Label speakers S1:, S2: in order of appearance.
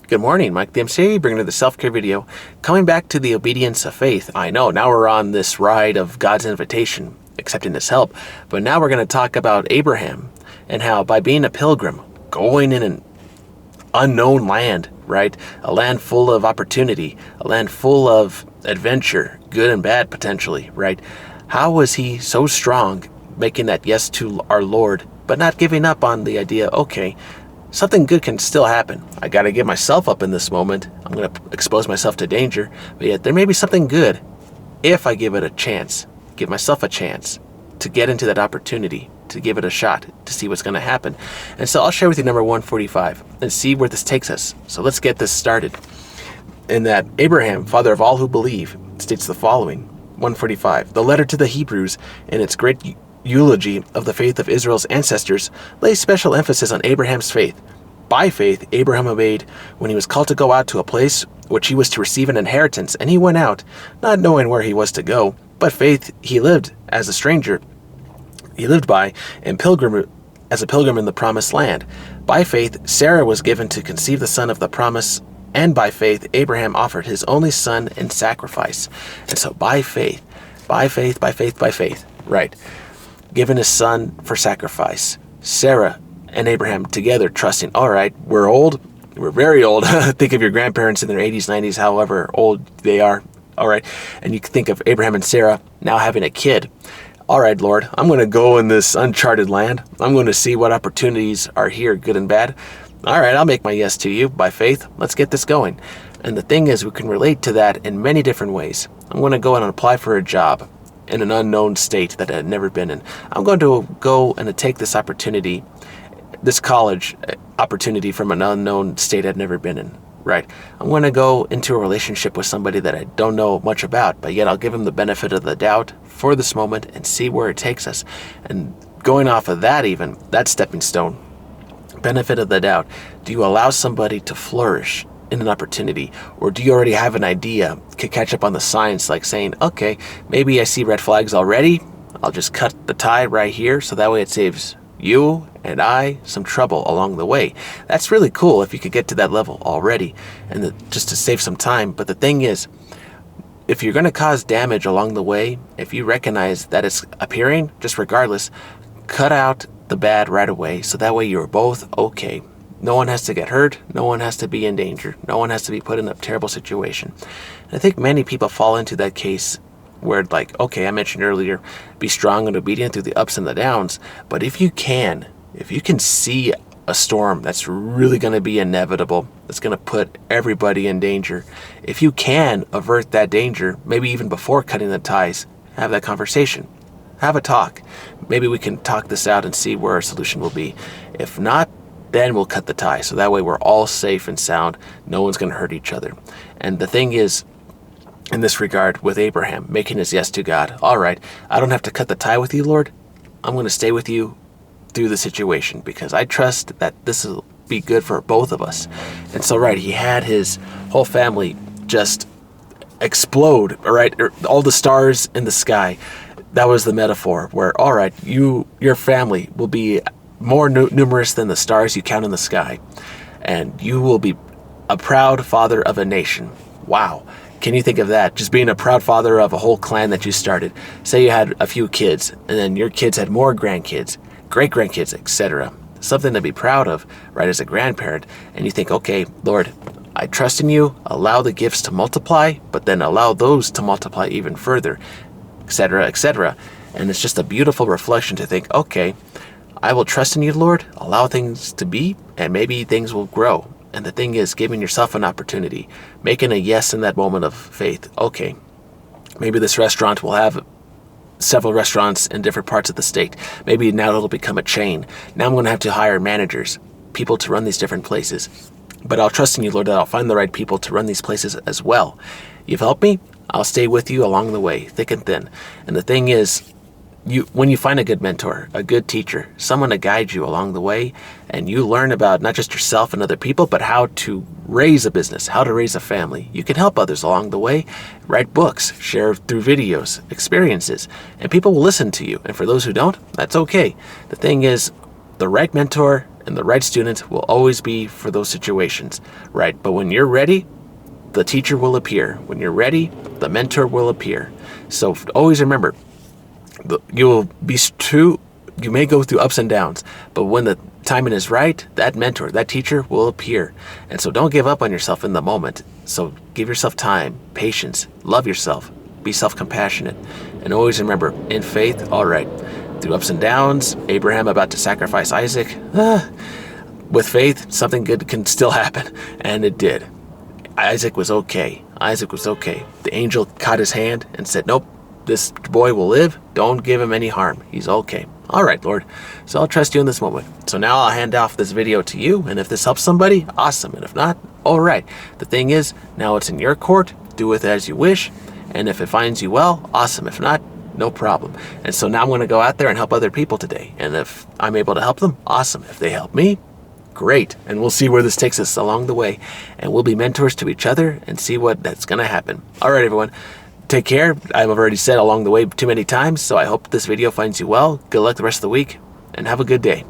S1: Good morning, Mike the MC, bringing you the self-care video. Coming back to the obedience of faith. I know, now we're on this ride of God's invitation, accepting His help. But now we're going to talk about Abraham and how by being a pilgrim, going in an unknown land, right? A land full of opportunity, a land full of adventure, good and bad potentially, right? How was he so strong making that yes to our Lord, but not giving up on the idea, okay, something good can still happen. I got to get myself up in this moment. I'm going to expose myself to danger, but yet there may be something good if I give it a chance, give myself a chance to get into that opportunity, to give it a shot, to see what's going to happen. And so I'll share with you number 145 and see where this takes us. So let's get this started. In that Abraham, father of all who believe, states the following, 145, the letter to the Hebrews in its great eulogy of the faith of Israel's ancestors lays special emphasis on Abraham's faith. By faith, Abraham obeyed when he was called to go out to a place which he was to receive an inheritance, and he went out, not knowing where he was to go. But faith he lived as a stranger. He lived by and as a pilgrim in the promised land. By faith, Sarah was given to conceive the son of the promise, and by faith, Abraham offered his only son in sacrifice. And so by faith, right, given his son for sacrifice. Sarah and Abraham together trusting, all right, we're old, we're very old. Think of your grandparents in their 80s, 90s, however old they are. All right, and you can think of Abraham and Sarah now having a kid. All right, Lord, I'm going to go in this uncharted land. I'm going to see what opportunities are here, good and bad. All right, I'll make my yes to you by faith. Let's get this going. And the thing is, we can relate to that in many different ways. I'm going to go and apply for a job in an unknown state that I had never been in. I'm going to go and take this opportunity, this college opportunity from an unknown state I'd never been in. Right. I'm going to go into a relationship with somebody that I don't know much about, but yet I'll give him the benefit of the doubt for this moment and see where it takes us. And going off of that, even that stepping stone, benefit of the doubt, do you allow somebody to flourish in an opportunity, or do you already have an idea, could catch up on the science, like saying, okay, maybe I see red flags already, I'll just cut the tie right here, so that way it saves you and I some trouble along the way. That's really cool if you could get to that level already, and just to save some time. But the thing is, if you're going to cause damage along the way, if you recognize that it's appearing, just regardless, cut out the bad right away, so that way you're both okay. No one has to get hurt, no one has to be in danger, no one has to be put in a terrible situation. And I think many people fall into that case where, like, okay, I mentioned earlier, be strong and obedient through the ups and the downs, but if you can see a storm that's really going to be inevitable, that's going to put everybody in danger, if you can avert that danger, maybe even before cutting the ties, have that conversation, have a talk. Maybe we can talk this out and see where our solution will be. If not, then we'll cut the tie, so that way we're all safe and sound, no one's going to hurt each other. And the thing is, in this regard, with Abraham, making his yes to God, all right, I don't have to cut the tie with you, Lord. I'm going to stay with you through the situation because I trust that this will be good for both of us. And so, right, he had his whole family just explode, all right, all the stars in the sky. That was the metaphor where, all right, your family will be more numerous than the stars you count in the sky, and you will be a proud father of a nation. Wow. Can you think of that? Just being a proud father of a whole clan that you started. Say you had a few kids, and then your kids had more grandkids, great-grandkids, etc. Something to be proud of, right, as a grandparent. And you think, okay, Lord, I trust in you, allow the gifts to multiply, but then allow those to multiply even further, etc., etc. And it's just a beautiful reflection to think, okay, I will trust in you, Lord, allow things to be, and maybe things will grow. And the thing is, giving yourself an opportunity, making a yes in that moment of faith. Okay, maybe this restaurant will have several restaurants in different parts of the state. Maybe now it'll become a chain. Now I'm going to have to hire managers, people to run these different places. But I'll trust in you, Lord, that I'll find the right people to run these places as well. You've helped me. I'll stay with you along the way, thick and thin. And the thing is, when you find a good mentor, a good teacher, someone to guide you along the way, and you learn about not just yourself and other people, but how to raise a business, how to raise a family. You can help others along the way, write books, share through videos, experiences, and people will listen to you. And for those who don't, that's okay. The thing is, the right mentor And the right student will always be for those situations, right? But when you're ready, the teacher will appear. When you're ready, the mentor will appear. So always remember, you will be true. You may go through ups and downs, but when the timing is right, that mentor, that teacher will appear. And so don't give up on yourself in the moment. So give yourself time, patience, love yourself, be self-compassionate, and always remember, in faith, all right, through ups and downs, Abraham about to sacrifice Isaac, with faith, something good can still happen. And it did. Isaac was okay. Isaac was okay. The angel caught his hand and said, nope, this boy will live. Don't give him any harm. He's okay. All right, Lord. So I'll trust you in this moment. So now I'll hand off this video to you. And if this helps somebody, awesome. And if not, all right. The thing is, now it's in your court. Do with it as you wish. And if it finds you well, awesome. If not, no problem. And so now I'm going to go out there and help other people today. And if I'm able to help them, awesome. If they help me, great. And we'll see where this takes us along the way. And we'll be mentors to each other and see what that's going to happen. All right, everyone. Take care. I've already said along the way too many times, so I hope this video finds you well. Good luck the rest of the week, and have a good day.